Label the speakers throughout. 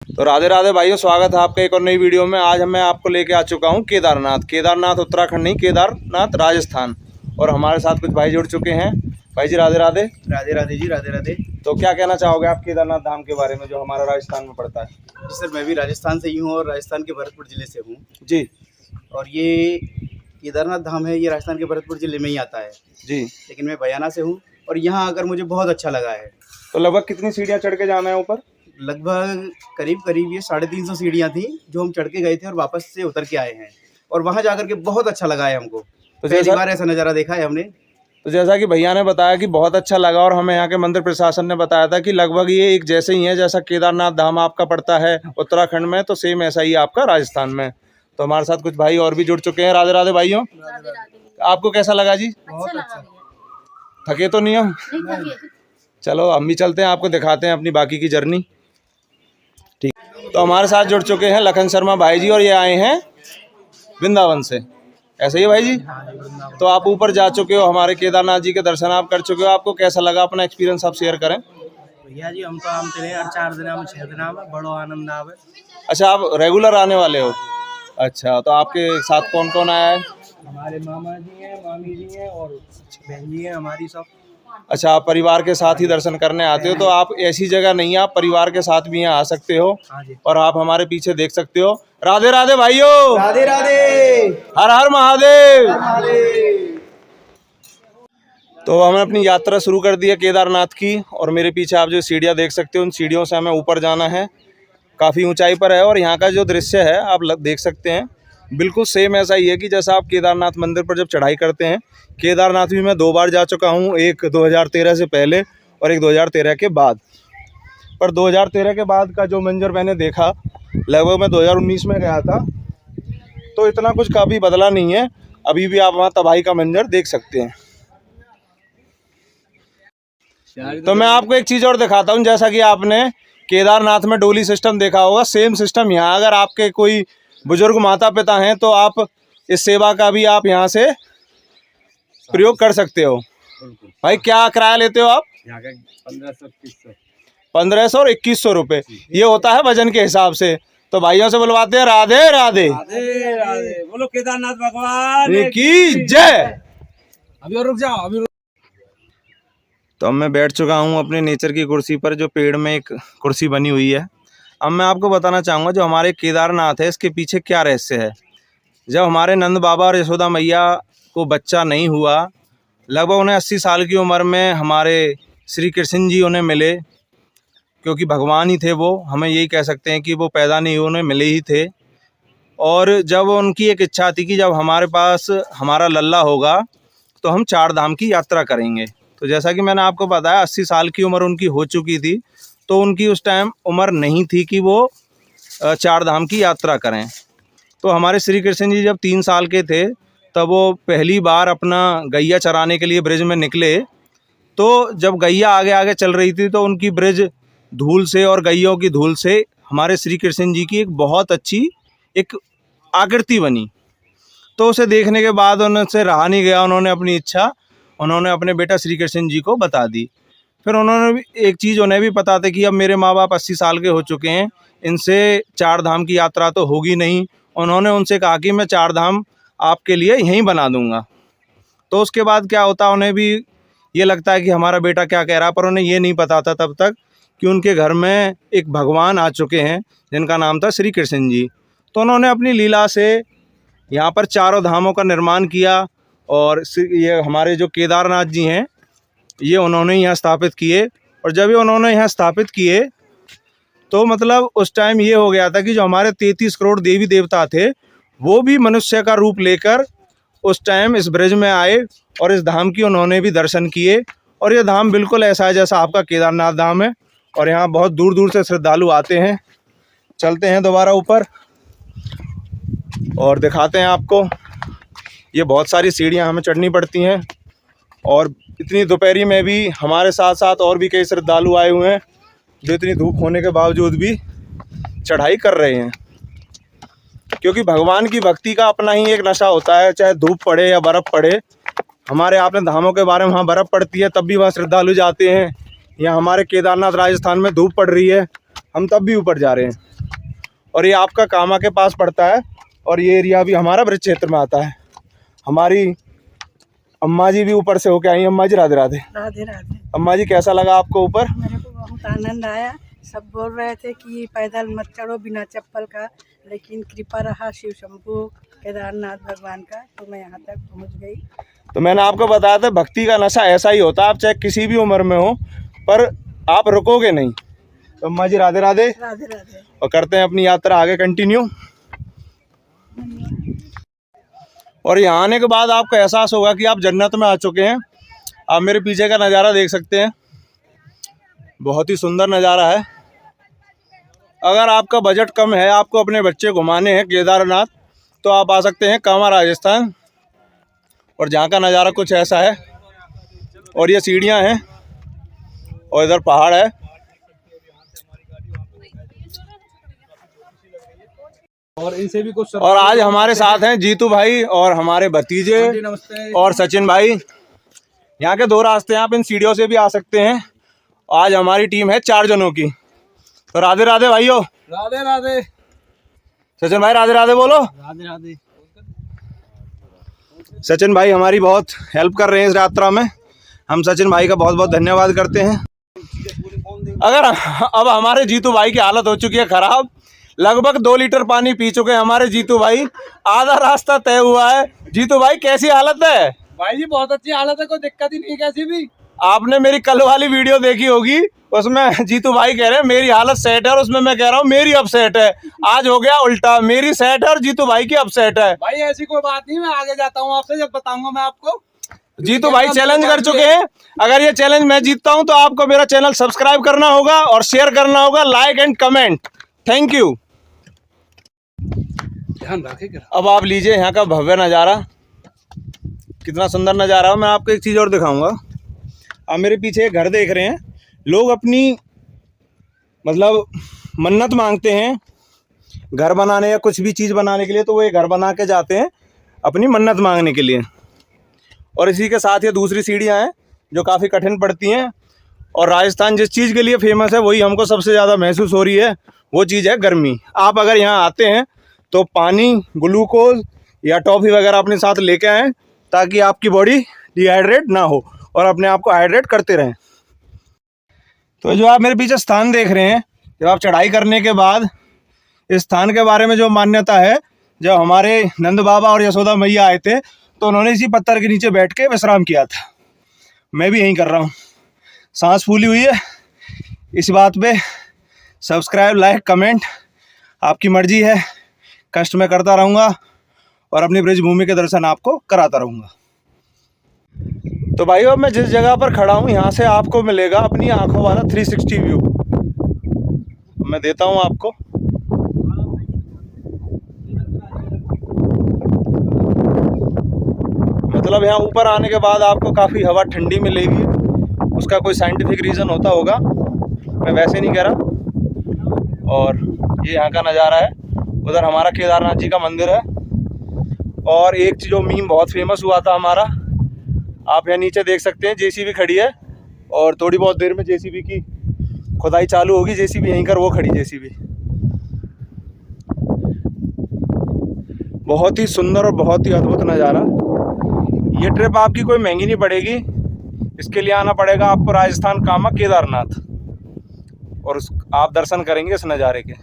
Speaker 1: तो राधे राधे भाइयों, स्वागत है आपका एक और नई वीडियो में। आज मैं आपको लेके आ चुका हूँ केदारनाथ उत्तराखंड नहीं, केदारनाथ राजस्थान। और हमारे साथ कुछ भाई जुड़ चुके हैं। भाई जी राधे राधे।
Speaker 2: राधे राधे जी, राधे राधे।
Speaker 1: तो क्या कहना चाहोगे आप केदारनाथ धाम के बारे में, जो हमारा राजस्थान में पड़ता है?
Speaker 2: जी सर, मैं भी राजस्थान से ही हूँ और राजस्थान के भरतपुर ज़िले से हूँ।
Speaker 1: जी।
Speaker 2: और ये केदारनाथ धाम है, ये राजस्थान के भरतपुर ज़िले में ही आता है
Speaker 1: जी।
Speaker 2: लेकिन मैं बयाना से हूँ और यहाँ आकर मुझे बहुत अच्छा लगा है।
Speaker 1: तो लगभग कितनी सीढ़ियाँ चढ़ के जाना है ऊपर?
Speaker 2: लगभग करीब ये 350 सीढ़ियाँ थी जो हम चढ़ के गए थे और वापस से उतर के आए हैं। और वहाँ जाकर के बहुत अच्छा लगा है हमको। तो पहली बार ऐसा नज़ारा देखा है हमने।
Speaker 1: तो जैसा कि भैया ने बताया कि बहुत अच्छा लगा, और हमें यहाँ के मंदिर प्रशासन ने बताया था कि लगभग ये एक जैसे ही है जैसा केदारनाथ धाम आपका पड़ता है उत्तराखंड में, तो सेम ऐसा ही आपका राजस्थान में। तो हमारे साथ कुछ भाई और भी जुड़ चुके हैं। राधे राधे भाइयों। आपको कैसा लगा जी?
Speaker 3: बहुत अच्छा।
Speaker 1: थके तो नहीं हम? चलो हम भी चलते हैं, आपको दिखाते हैं अपनी बाकी की जर्नी। ठीक। तो हमारे साथ जुड़ चुके हैं लखन शर्मा भाई जी, और ये आए हैं वृंदावन से। ऐसे ही है भाई जी? तो आप ऊपर जा चुके हो, हमारे केदारनाथ जी के दर्शन आप कर चुके हो। आपको कैसा लगा? अपना एक्सपीरियंस आप शेयर करें।
Speaker 2: भैया जी, हम तो आम चले 4 दिन में 6 दिन में बड़ो आनंद आवे।
Speaker 1: अच्छा, आप रेगुलर आने वाले हो? अच्छा, तो आपके साथ कौन कौन आया है?
Speaker 2: हमारे मामा जी हैं, मामी जी हैं और बहन जी हैं हमारी सब।
Speaker 1: अच्छा, आप परिवार के साथ ही दर्शन करने आते हो। तो आप ऐसी जगह नहीं है, आप परिवार के साथ भी यहाँ आ सकते हो। और आप हमारे पीछे देख सकते हो। राधे राधे भाइयों।
Speaker 2: राधे राधे।
Speaker 1: हर हर महादेव। तो हमने अपनी यात्रा शुरू कर दी है केदारनाथ की, और मेरे पीछे आप जो सीढ़ियाँ देख सकते हो, उन सीढ़ियों से हमें ऊपर जाना है। काफ़ी ऊंचाई पर है, और यहाँ का जो दृश्य है आप देख सकते हैं, बिल्कुल सेम ऐसा ही है कि जैसा आप केदारनाथ मंदिर पर जब चढ़ाई करते हैं। केदारनाथ भी मैं 2 बार जा चुका हूँ, एक 2013 से पहले और एक 2013 के बाद। पर 2013 के बाद का जो मंजर मैंने देखा, लगभग मैं 2019 में गया था, तो इतना कुछ काफ़ी बदला नहीं है। अभी भी आप वहाँ तबाही का मंजर देख सकते हैं। तो मैं आपको एक चीज़ और दिखाता हूँ। जैसा कि आपने केदारनाथ में डोली सिस्टम देखा होगा, सेम सिस्टम यहाँ। अगर आपके कोई बुजुर्ग माता पिता हैं तो आप इस सेवा का भी आप यहाँ से प्रयोग कर सकते हो। भाई क्या किराया लेते हो आप?
Speaker 2: यहाँ का
Speaker 1: 1500 और 2100 रुपये। ये होता है वजन के हिसाब से। तो भाइयों से बुलवाते हैं राधे राधे।
Speaker 2: राधे राधे। बोलो केदारनाथ भगवान
Speaker 1: की जय।
Speaker 2: अभी और रुक जाओ, अभी।
Speaker 1: तो अब मैं बैठ चुका हूँ अपने नेचर की कुर्सी पर, जो पेड़ में एक कुर्सी बनी हुई है। अब मैं आपको बताना चाहूँगा जो हमारे केदारनाथ है, इसके पीछे क्या रहस्य है। जब हमारे नंद बाबा और यशोदा मैया को बच्चा नहीं हुआ, लगभग उन्हें 80 साल की उम्र में हमारे श्री कृष्ण जी उन्हें मिले, क्योंकि भगवान ही थे वो। हमें यही कह सकते हैं कि वो पैदा नहीं हुए, उन्हें मिले ही थे। और जब उनकी एक इच्छा थी कि जब हमारे पास हमारा लल्ला होगा तो हम 4 धाम की यात्रा करेंगे। तो जैसा कि मैंने आपको बताया, 80 साल की उम्र उनकी हो चुकी थी, तो उनकी उस टाइम उम्र नहीं थी कि वो 4 धाम की यात्रा करें। तो हमारे श्री कृष्ण जी जब 3 साल के थे, तब वो पहली बार अपना गैया चराने के लिए ब्रिज में निकले। तो जब गैया आगे आगे चल रही थी, तो उनकी ब्रिज धूल से और गैयों की धूल से हमारे श्री कृष्ण जी की एक बहुत अच्छी एक आकृति बनी। तो उसे देखने के बाद उनसे रहा नहीं गया, उन्होंने अपनी इच्छा उन्होंने अपने बेटा श्री कृष्ण जी को बता दी। फिर उन्होंने भी एक चीज़ उन्हें भी पता था कि अब मेरे माँ बाप 80 साल के हो चुके हैं, इनसे 4 धाम की यात्रा तो होगी नहीं। उन्होंने उनसे कहा कि मैं 4 धाम आपके लिए यहीं बना दूंगा। तो उसके बाद क्या होता, उन्हें भी ये लगता है कि हमारा बेटा क्या कह रहा है, पर उन्हें ये नहीं पता था तब तक कि उनके घर में एक भगवान आ चुके हैं जिनका नाम था श्री कृष्ण जी। तो उन्होंने अपनी लीला से यहाँ पर 4 धामों का निर्माण किया, और ये हमारे जो केदारनाथ जी हैं, ये उन्होंने यहाँ स्थापित किए। और जब ये उन्होंने यहाँ स्थापित किए, तो मतलब उस टाइम ये हो गया था कि जो हमारे 33 करोड़ देवी देवता थे, वो भी मनुष्य का रूप लेकर उस टाइम इस ब्रज में आए, और इस धाम की उन्होंने भी दर्शन किए। और ये धाम बिल्कुल ऐसा है जैसा आपका केदारनाथ धाम है, और यहाँ बहुत दूर दूर से श्रद्धालु आते हैं। चलते हैं दोबारा ऊपर और दिखाते हैं आपको। ये बहुत सारी सीढ़ियाँ हमें चढ़नी पड़ती हैं, और इतनी दोपहरी में भी हमारे साथ साथ और भी कई श्रद्धालु आए हुए हैं, जो इतनी धूप होने के बावजूद भी चढ़ाई कर रहे हैं। क्योंकि भगवान की भक्ति का अपना ही एक नशा होता है, चाहे धूप पड़े या बर्फ़ पड़े। हमारे आपने धामों के बारे में, वहाँ बर्फ़ पड़ती है तब भी वहाँ श्रद्धालु जाते हैं। यहाँ हमारे केदारनाथ राजस्थान में धूप पड़ रही है, हम तब भी ऊपर जा रहे हैं। और ये आपका कामा के पास पड़ता है और ये एरिया भी हमारा ब्रज क्षेत्र में आता है। हमारी अम्मा जी भी ऊपर से होके आई। अम्मा जी राधे राधे।
Speaker 3: राधे राधे।
Speaker 1: अम्मा जी कैसा लगा आपको ऊपर?
Speaker 3: मेरे को बहुत आनंद आया। सब बोल रहे थे कि पैदल मत चढ़ो बिना चप्पल का, लेकिन कृपा रहा शिव शंभू केदारनाथ भगवान का, तो मैं यहाँ तक पहुँच गई।
Speaker 1: तो मैंने आपको बताया था भक्ति का नशा ऐसा ही होता है, आप चाहे किसी भी उम्र में हो पर आप रुकोगे नहीं। तो अम्मा जी राधे राधे।
Speaker 3: राधे राधे।
Speaker 1: और करते हैं अपनी यात्रा आगे कंटिन्यू। और यहाँ आने के बाद आपको एहसास होगा कि आप जन्नत में आ चुके हैं। आप मेरे पीछे का नज़ारा देख सकते हैं, बहुत ही सुंदर नज़ारा है। अगर आपका बजट कम है, आपको अपने बच्चे घुमाने हैं केदारनाथ, तो आप आ सकते हैं कामा राजस्थान। और जहाँ का नज़ारा कुछ ऐसा है। और ये सीढ़ियाँ हैं और इधर पहाड़ है।
Speaker 4: और इनसे भी कुछ।
Speaker 1: और आज हमारे साथ हैं जीतू भाई और हमारे भतीजे और सचिन भाई। यहाँ के 2 रास्ते हैं, आप इन सीढ़ियों से भी आ सकते हैं। आज हमारी टीम है 4 जनों की। तो राधे राधे भाइयों।
Speaker 4: राधे राधे।
Speaker 1: सचिन भाई राधे राधे बोलो।
Speaker 4: राधे राधे।
Speaker 1: सचिन भाई हमारी बहुत हेल्प कर रहे हैं इस यात्रा में। हम सचिन भाई का बहुत बहुत धन्यवाद करते हैं। अगर अब हमारे जीतू भाई की हालत हो चुकी है खराब, लगभग 2 लीटर पानी पी चुके हैं हमारे जीतू भाई। आधा रास्ता तय हुआ है। जीतू भाई कैसी हालत है?
Speaker 4: भाई जी बहुत अच्छी हालत है, कोई दिक्कत ही नहीं है कैसी भी।
Speaker 1: आपने मेरी कल वाली वीडियो देखी होगी, उसमें जीतू भाई कह रहे हैं मेरी हालत सेट है और उसमें मैं कह रहा हूँ मेरी अपसेट है। आज हो गया उल्टा, मेरी सेट है और जीतू भाई की अपसेट है।
Speaker 4: भाई ऐसी कोई बात नहीं, मैं आगे जाता हूँ आपसे, जब बताऊंगा मैं आपको।
Speaker 1: जीतू भाई चैलेंज कर चुके हैं। अगर ये चैलेंज मैं जीतता हूं तो आपको मेरा चैनल सब्सक्राइब करना होगा और शेयर करना होगा, like and comment. Thank you.
Speaker 4: ध्यान रखेगा।
Speaker 1: अब आप लीजिए यहाँ का भव्य नज़ारा, कितना सुंदर नज़ारा है। मैं आपको एक चीज़ और दिखाऊंगा। आप मेरे पीछे एक घर देख रहे हैं। लोग अपनी मतलब मन्नत मांगते हैं घर बनाने या कुछ भी चीज़ बनाने के लिए, तो वो ये घर बना के जाते हैं अपनी मन्नत मांगने के लिए। और इसी के साथ ये दूसरी सीढ़ियाँ हैं जो काफ़ी कठिन पड़ती हैं। और राजस्थान जिस चीज़ के लिए फेमस है वही हमको सबसे ज़्यादा महसूस हो रही है, वो चीज़ है गर्मी। आप अगर यहाँ आते हैं तो पानी, ग्लूकोज या टॉफ़ी वगैरह अपने साथ लेके आएँ, ताकि आपकी बॉडी डिहाइड्रेट ना हो और अपने आप को हाइड्रेट करते रहें। तो जो आप मेरे पीछे स्थान देख रहे हैं, जब आप चढ़ाई करने के बाद इस स्थान के बारे में जो मान्यता है, जब हमारे नंद बाबा और यशोदा मैया आए थे तो उन्होंने इसी पत्थर के नीचे बैठ के विश्राम किया था। मैं भी यहीं कर रहा हूँ। सांस फूली हुई है। इस बात पे सब्सक्राइब, लाइक, कमेंट आपकी मर्जी है। कष्ट में करता रहूँगा और अपनी ब्रज भूमि के दर्शन आपको कराता रहूँगा। तो भाइयों, मैं जिस जगह पर खड़ा हूँ यहाँ से आपको मिलेगा अपनी आंखों वाला 360 व्यू। मैं देता हूँ आपको। मतलब यहाँ ऊपर आने के बाद आपको काफ़ी हवा ठंडी मिलेगी। उसका कोई साइंटिफिक रीज़न होता होगा, मैं वैसे नहीं कह रहा। और ये यहाँ का नज़ारा है। उधर हमारा केदारनाथ जी का मंदिर है। और एक चीज़ जो मीम बहुत फेमस हुआ था हमारा, आप यहाँ नीचे देख सकते हैं जेसीबी खड़ी है और थोड़ी बहुत देर में जेसीबी की खुदाई चालू होगी। जेसीबी यहीं कर वो खड़ी जेसीबी। बहुत ही सुंदर और बहुत ही अद्भुत नज़ारा। ये ट्रिप आपकी कोई महंगी नहीं पड़ेगी। इसके लिए आना पड़ेगा आपको राजस्थान कामा केदारनाथ, और आप दर्शन करेंगे इस नज़ारे के।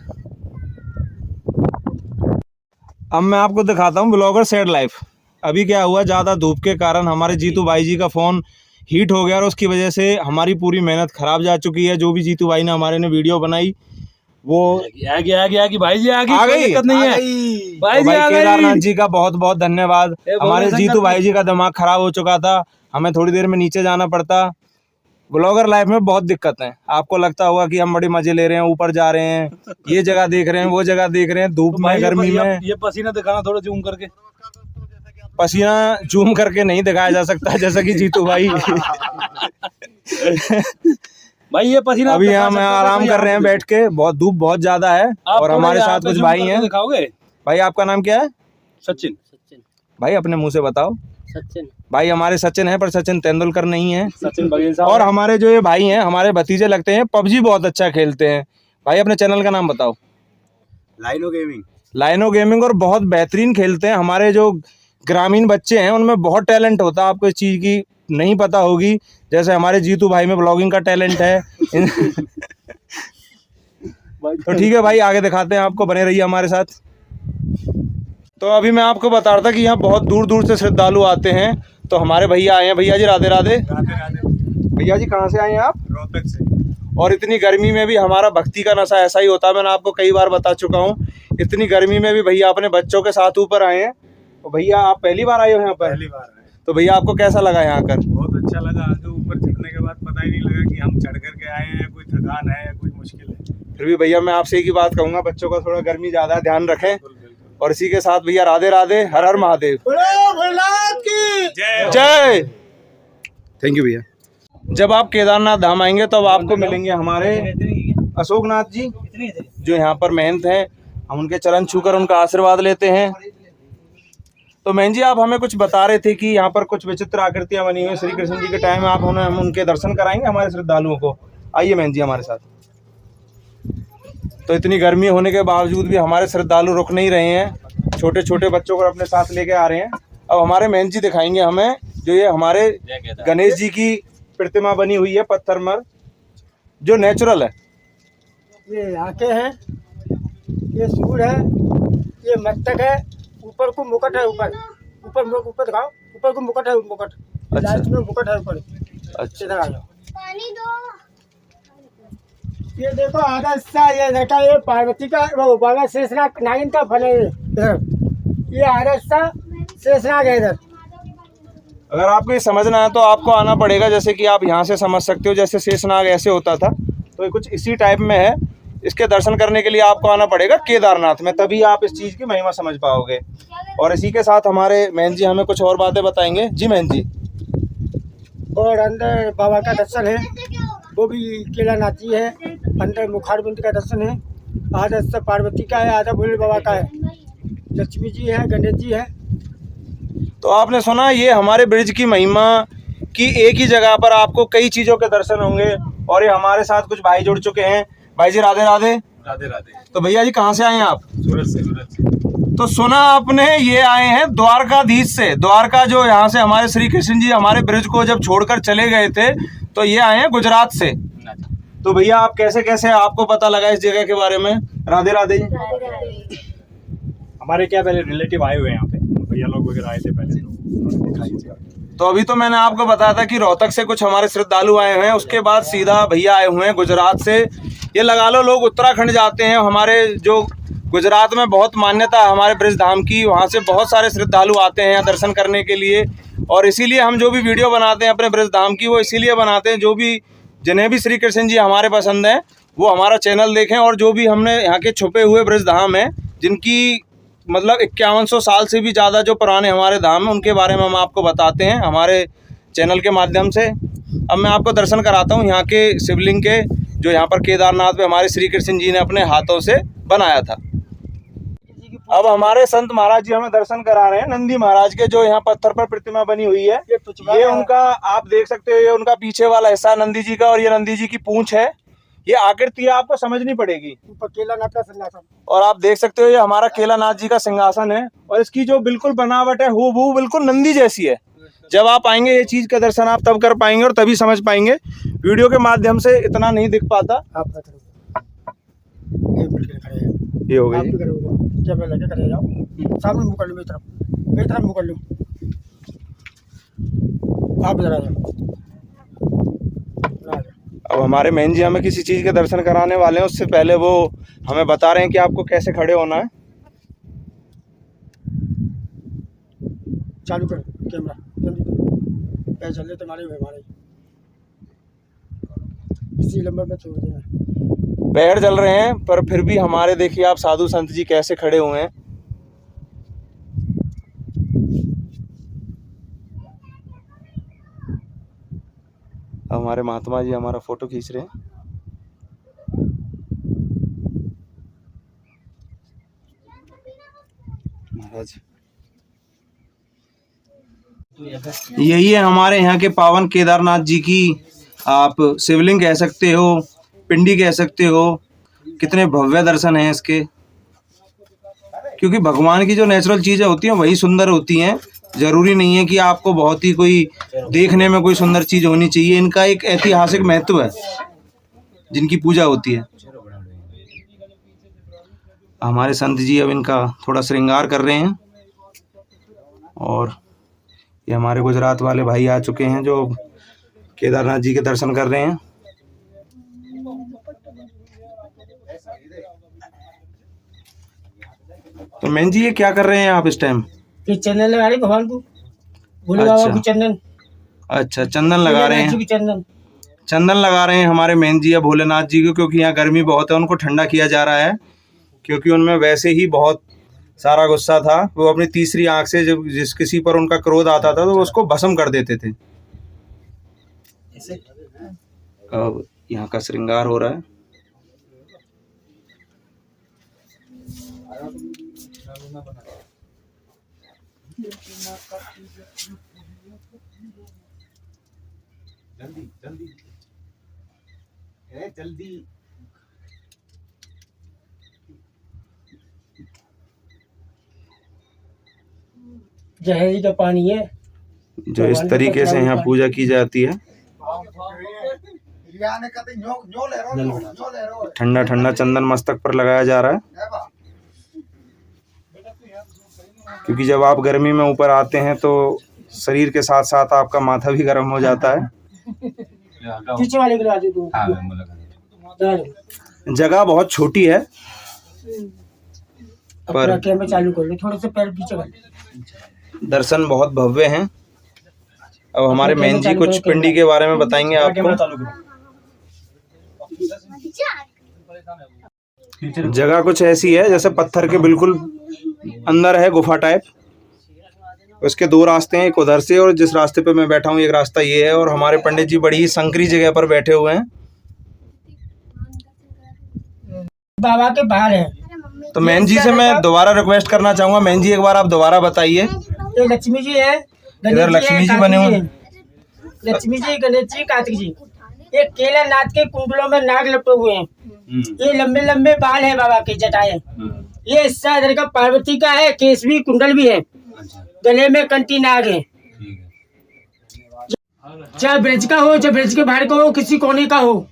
Speaker 1: अब मैं आपको दिखाता हूँ ब्लॉगर सैड लाइफ। अभी क्या हुआ, ज़्यादा धूप के कारण हमारे जीतू भाई जी का फ़ोन हीट हो गया और उसकी वजह से हमारी पूरी मेहनत ख़राब जा चुकी है। जो भी जीतू भाई ने हमारे ने वीडियो बनाई वो
Speaker 4: आ गई भाई जी, आ गई,
Speaker 1: कोई
Speaker 4: दिक्कत नहीं है भाई जी।
Speaker 1: केदारनाथ जी का बहुत बहुत धन्यवाद। हमारे जीतू भाई जी का दिमाग खराब हो चुका था, हमें थोड़ी देर में नीचे जाना पड़ता। ब्लॉगर लाइफ में बहुत दिक्कत है। आपको लगता होगा कि हम बड़े मजे ले रहे हैं, ऊपर जा रहे हैं, ये जगह देख रहे हैं, वो जगह देख रहे हैं, धूप में, गर्मी में।
Speaker 4: ये पसीना दिखाना थोड़ा जूम करके।
Speaker 1: पसीना जूम करके नहीं दिखाया जा सकता, जैसा कि जीतू भाई
Speaker 4: भाई ये पसीना
Speaker 1: अभी हम आराम कर रहे हैं बैठ के। बहुत धूप बहुत ज्यादा है। और हमारे साथ कुछ भाई हैं।
Speaker 4: दिखाओगे
Speaker 1: भाई आपका नाम क्या है?
Speaker 4: सचिन।
Speaker 1: भाई अपने मुंह से बताओ।
Speaker 3: सचिन
Speaker 1: भाई हमारे सचिन है, पर सचिन तेंदुलकर नहीं है।
Speaker 4: सचिन बघेल साहब।
Speaker 1: और हमारे जो ये भाई हैं, हमारे भतीजे लगते हैं, पबजी बहुत अच्छा खेलते हैं। भाई अपने चैनल का नाम बताओ।
Speaker 2: लाइनो गेमिंग।
Speaker 1: लाइनो गेमिंग। और बहुत बेहतरीन खेलते हैं। हमारे जो ग्रामीण बच्चे हैं उनमें बहुत टैलेंट होता है, आपको इस चीज़ की नहीं पता होगी। जैसे हमारे जीतू भाई में ब्लॉगिंग का टैलेंट है। तो ठीक है भाई, आगे दिखाते हैं आपको, बने रहिए हमारे साथ। तो अभी मैं आपको बता रहा था कि यहाँ बहुत दूर दूर से श्रद्धालु आते हैं। तो हमारे भैया आए हैं। भैया जी राधे राधे। भैया जी कहाँ से आए हैं आप?
Speaker 5: रोहतक से।
Speaker 1: और इतनी गर्मी में भी हमारा भक्ति का नशा ऐसा ही होता है, मैंने आपको कई बार बता चुका हूँ। इतनी गर्मी में भी भैया अपने बच्चों के साथ ऊपर आए हैं। तो भैया आप पहली बार आए हो यहाँ पर?
Speaker 5: पहली बार आए।
Speaker 1: तो भैया आपको कैसा लगा यहाँ कर?
Speaker 5: बहुत अच्छा लगा। आगे ऊपर चढ़ने के बाद पता ही नहीं लगा कि हम चढ़ करके आए हैं, या कोई थकान है या कोई मुश्किल है।
Speaker 1: फिर भी भैया मैं आपसे एक ही बात कहूँगा, बच्चों का थोड़ा गर्मी ज़्यादा है, ध्यान रखें।
Speaker 5: बिल्कुल, बिल्कुल।
Speaker 1: और इसी के साथ भैया राधे राधे, हर हर महादेव।
Speaker 5: जय
Speaker 1: जय। थैंक यू भैया। जब आप केदारनाथ धाम आएंगे तो अब आपको मिलेंगे हमारे अशोकनाथ जी, जो यहाँ पर महंत हैं। हम उनके चरण छूकर उनका आशीर्वाद लेते हैं। तो महन जी आप हमें कुछ बता रहे थे कि यहाँ पर कुछ विचित्र आकृतियाँ बनी हुई श्री कृष्ण जी के टाइम में, आप हम उनके दर्शन कराएंगे हमारे श्रद्धालुओं को। आइए महन जी हमारे साथ। तो इतनी गर्मी होने के बावजूद भी हमारे श्रद्धालु रुक नहीं रहे हैं, छोटे छोटे बच्चों को अपने साथ लेके आ रहे हैं। अब हमारे महन जी दिखाएंगे हमें जो ये हमारे गणेश जी की प्रतिमा बनी हुई है पत्थर मर, जो नेचुरल है।
Speaker 6: ये आंखें हैं, ये सूर है, ये मस्तक है, ऊपर को मुकुट है, ऊपर दिखाओ, ऊपर को मुकुट है, मुकुट लास्ट में मुकुट है ऊपर।
Speaker 1: अच्छा
Speaker 6: इधर आ जाओ। ये देखो आधा हिस्सा ये लड़का, ये पार्वती का वो बाबा शेषनाग नागिन का फल है। इधर ये आधा हिस्सा शेषनाग है। इधर
Speaker 1: अगर आपको ये समझना है तो आपको आना पड़ेगा, जैसे कि आप यहाँ से समझ सकते हो, जैसे शेषनाग ऐसे होता था, तो ये कुछ इसी टाइप में है। इसके दर्शन करने के लिए आपको आना पड़ेगा केदारनाथ में, तभी आप इस चीज़ की महिमा समझ पाओगे। और इसी के साथ हमारे महन जी हमें कुछ और बातें बताएंगे। जी महन जी।
Speaker 6: और अंदर बाबा का दर्शन है, वो भी केदारनाथ जी है। अंदर मुखारबिंद का दर्शन है। आधा हिस्सा पार्वती का है, आधा भोले बाबा का है। लक्ष्मी जी है, गणेश जी है।
Speaker 1: तो आपने सुना ये हमारे ब्रिज की महिमा कि एक ही जगह पर आपको कई चीज़ों के दर्शन होंगे। और ये हमारे साथ कुछ भाई जुड़ चुके हैं। भाई जी राधे राधे।
Speaker 5: राधे राधे।
Speaker 1: तो भैया जी कहाँ से आए हैं आप?
Speaker 5: सूरत से।
Speaker 1: तो सुना आपने ये आए हैं द्वारकाधीश से। द्वारका जो यहाँ से हमारे श्री कृष्ण जी हमारे ब्रिज को जब छोड़कर चले गए थे, तो ये आए हैं गुजरात से। तो भैया आप कैसे कैसे आपको पता लगा इस जगह के बारे में? राधे राधे।
Speaker 5: हमारे क्या पहले रिलेटिव आए हुए हैं यहाँ पे, भैया लोग वगैरह आए थे पहले,
Speaker 1: तो अभी तो मैंने आपको बताया था कि रोहतक से कुछ हमारे श्रद्धालु आए हुए हैं, उसके बाद सीधा भैया आए हुए हैं गुजरात से। ये लगा लो लोग उत्तराखंड जाते हैं। हमारे जो गुजरात में बहुत मान्यता है हमारे ब्रिज धाम की, वहाँ से बहुत सारे श्रद्धालु आते हैं यहाँ दर्शन करने के लिए। और इसीलिए हम जो भी वीडियो बनाते हैं अपने ब्रिज धाम की, वो इसीलिए बनाते हैं, जो भी जिन्हें भी श्री कृष्ण जी हमारे पसंद हैं वो हमारा चैनल देखें। और जो भी हमने यहाँ के छुपे हुए ब्रिज धाम हैं, जिनकी मतलब 5100 साल से भी ज़्यादा जो पुराने हमारे धाम हैं, उनके बारे में हम आपको बताते हैं हमारे चैनल के माध्यम से। अब मैं आपको दर्शन कराता हूँ यहाँ के शिवलिंग के, जो यहाँ पर केदारनाथ में हमारे श्री कृष्ण जी ने अपने हाथों से बनाया था। अब हमारे संत महाराज जी हमें दर्शन करा रहे हैं नंदी महाराज के, जो यहाँ पत्थर पर प्रतिमा बनी हुई है। ये उनका आप देख सकते हो, ये उनका पीछे वाला हिस्सा नंदी जी का, और ये नंदी जी की पूंछ है। ये आकृति आपको समझनी पड़ेगी।
Speaker 6: केदारनाथ का सिंहासन।
Speaker 1: और आप देख सकते हो ये हमारा केदारनाथ जी का सिंहासन है, और इसकी जो बिल्कुल बनावट है वो बिल्कुल नंदी जैसी है। जब आप आएंगे ये चीज़ का दर्शन आप तब कर पाएंगे और तभी समझ पाएंगे। वीडियो के माध्यम से इतना नहीं दिख पाता।
Speaker 6: आप
Speaker 1: ये हो गई।
Speaker 6: कैमरा लेके खड़े जाओ, सामने मुँह कर लो, मेरी तरफ मुँह कर लो। आप इधर आ जाओ।
Speaker 1: अब हमारे महन जी हमें किसी चीज़ के दर्शन कराने वाले हैं, उससे पहले वो हमें बता रहे हैं कि आपको कैसे खड़े होना है।
Speaker 6: चालू कर कैमरा, जल्दी पैसे चल रहे तुम्हारे हमारे इसी नंबर में छोड़ देना।
Speaker 1: पैर चल रहे हैं, पर फिर भी हमारे देखिए आप साधु संत जी कैसे खड़े हुए हैं। अब हमारे महात्मा जी हमारा फोटो खींच रहे हैं। महाराज यही है हमारे यहाँ के पावन केदारनाथ जी की आप शिवलिंग कह सकते हो, पिंडी कह सकते हो। कितने भव्य दर्शन हैं इसके, क्योंकि भगवान की जो नेचुरल चीजें होती हैं वही सुंदर होती हैं। जरूरी नहीं है कि आपको बहुत ही कोई देखने में कोई सुंदर चीज होनी चाहिए। इनका एक ऐतिहासिक महत्व है जिनकी पूजा होती है। हमारे संत जी अब इनका थोड़ा श्रृंगार कर रहे हैं और ये हमारे गुजरात वाले भाई आ चुके हैं जो केदारनाथ जी के दर्शन कर रहे हैं। तो मैन जी ये क्या कर रहे हैं आप इस टाइम?
Speaker 6: ये चंदन लगा रहे भगवान को, भोले बाबा को चंदन।
Speaker 1: अच्छा, चंदन लगा रहे हैं। चंदन लगा रहे हैं हमारे मैन जी या भोलेनाथ जी को, क्योंकि यहाँ गर्मी बहुत है, उनको ठंडा किया जा रहा है। क्योंकि उनमें वैसे ही बहुत सारा गुस्सा था। वो अपनी तीसरी आंख से जब जिस किसी पर उनका क्रोध आता था तो वो उसको भस्म कर देते थे। अब यहाँ का श्रृंगार हो रहा है।
Speaker 2: जल्दी
Speaker 6: जहरी का पानी है
Speaker 1: जो इस तरीके से यहाँ पूजा की जाती है। ठंडा ठंडा चंदन मस्तक पर लगाया जा रहा है, क्योंकि जब आप गर्मी में ऊपर आते हैं तो शरीर के साथ साथ आपका माथा भी गर्म हो जाता है।
Speaker 6: पीछे वाले गिरा दे तू।
Speaker 1: जगह बहुत छोटी है पर
Speaker 6: कैमरा चालू कर ले, थोड़े से पैर पीछे कर।
Speaker 1: दर्शन बहुत भव्य हैं। अब हमारे मैन जी कुछ पिंडी के बारे में बताएंगे आपको। जगह कुछ ऐसी है जैसे पत्थर के बिल्कुल अंदर है, गुफा टाइप। उसके दो रास्ते हैं, एक उधर से और जिस रास्ते पे मैं बैठा हूँ एक रास्ता ये है। और हमारे पंडित जी बड़ी ही संकरी जगह पर बैठे हुए हैं।
Speaker 6: बाबा के बाहर है।
Speaker 1: तो मैन जी से मैं दोबारा रिक्वेस्ट करना चाहूंगा, मैन जी एक बार आप दोबारा बताइए।
Speaker 6: ये लक्ष्मी जी है,
Speaker 1: इधर लक्ष्मी जी बने हुए,
Speaker 6: लक्ष्मी जी, गणेश जी, कार्तिक जी। ये केदारनाथ के कुंडलों में नाग लपटे हुए हैं। ये लंबे लंबे बाल है बाबा के, जटाएं। ये हिस्सा इधर का पार्वती का है, केस भी कुंडल भी है, गले में कंठी नाग है। चाहे ब्रज का हो, चाहे ब्रज के बाहर का हो, किसी कोने का हो।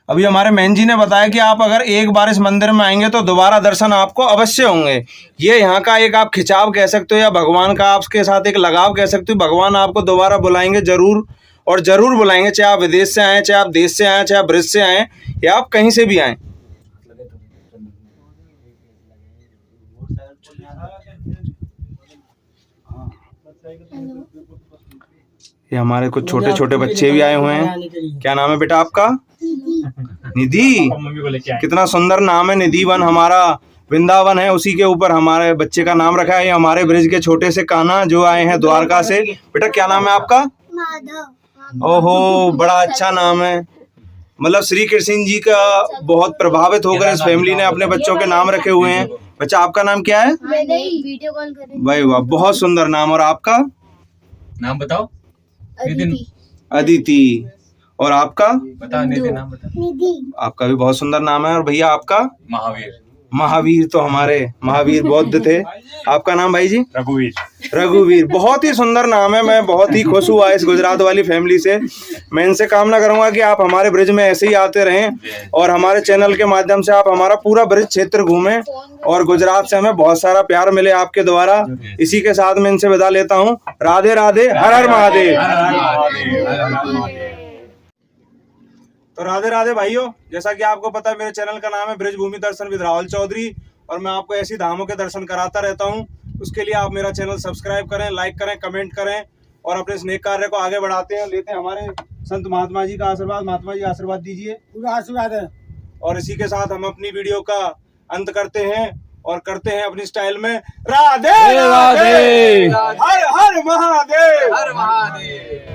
Speaker 1: अभी हमारे मैन जी ने बताया कि आप अगर एक बार इस मंदिर में आएंगे तो दोबारा दर्शन आपको अवश्य होंगे। ये यहाँ का एक आप खिंचाव कह सकते हो या भगवान का आपके साथ एक लगाव कह सकते हो। भगवान आपको दोबारा बुलाएंगे जरूर और जरूर बुलाएंगे, चाहे आप विदेश से आए, चाहे आप देश से आए, चाहे आप ब्रज से आए या आप कहीं से भी आए। ये हमारे कुछ छोटे छोटे बच्चे भी आए हुए हैं। क्या नाम है बेटा आपका? निधि। कितना सुंदर नाम है, निधि वन। हमारा वृंदावन है, उसी के ऊपर हमारे बच्चे का नाम रखा है। हमारे ब्रिज के छोटे से कान्हा जो आए हैं द्वारका से। बेटा क्या नाम है आपका? ओहो, बड़ा अच्छा नाम है। मतलब श्री कृष्ण जी का बहुत प्रभावित होकर इस फैमिली ने अपने बच्चों के नाम रखे हुए हैं। बच्चा आपका नाम क्या है?
Speaker 7: वीडियो कॉल करें।
Speaker 1: भाई वाह, बहुत सुंदर नाम। और आपका
Speaker 5: नाम बताओ।
Speaker 1: अदिति। और आपका?
Speaker 5: बता, निधि नाम बता।
Speaker 7: निधि।
Speaker 1: आपका भी बहुत सुंदर नाम है। और भैया आपका?
Speaker 5: महावीर।
Speaker 1: महावीर तो हमारे महावीर बौद्ध थे। आपका नाम भाई जी?
Speaker 5: रघुवीर।
Speaker 1: रघुवीर, बहुत ही सुंदर नाम है। मैं बहुत ही खुश हुआ इस गुजरात वाली फैमिली से। मैं इनसे कामना करूंगा कि आप हमारे ब्रिज में ऐसे ही आते रहें और हमारे चैनल के माध्यम से आप हमारा पूरा ब्रिज क्षेत्र घूमें और गुजरात से हमें बहुत सारा प्यार मिले आपके द्वारा। इसी के साथ मैं इनसे विदा लेता हूँ। राधे राधे, हर हर महादेव। तो राधे राधे भाइयों, जैसा कि आपको पता है मेरे चैनल का नाम है ब्रिज भूमि दर्शन विद राहुल चौधरी और मैं आपको ऐसी धामों के दर्शन कराता रहता हूं। उसके लिए आप मेरा चैनल सब्सक्राइब करें, लाइक करें, कमेंट करें और अपने इस नेक कार्य को आगे बढ़ाते हैं, लेते हैं हमारे संत महात्मा जी का आशीर्वाद। महात्मा जी आशीर्वाद दीजिए।
Speaker 6: पूरा आशीर्वाद है।
Speaker 1: और इसी के साथ हम अपनी वीडियो का अंत करते हैं और करते हैं अपनी स्टाइल में राधे राधे, हर हर महादेव, हर महादेव।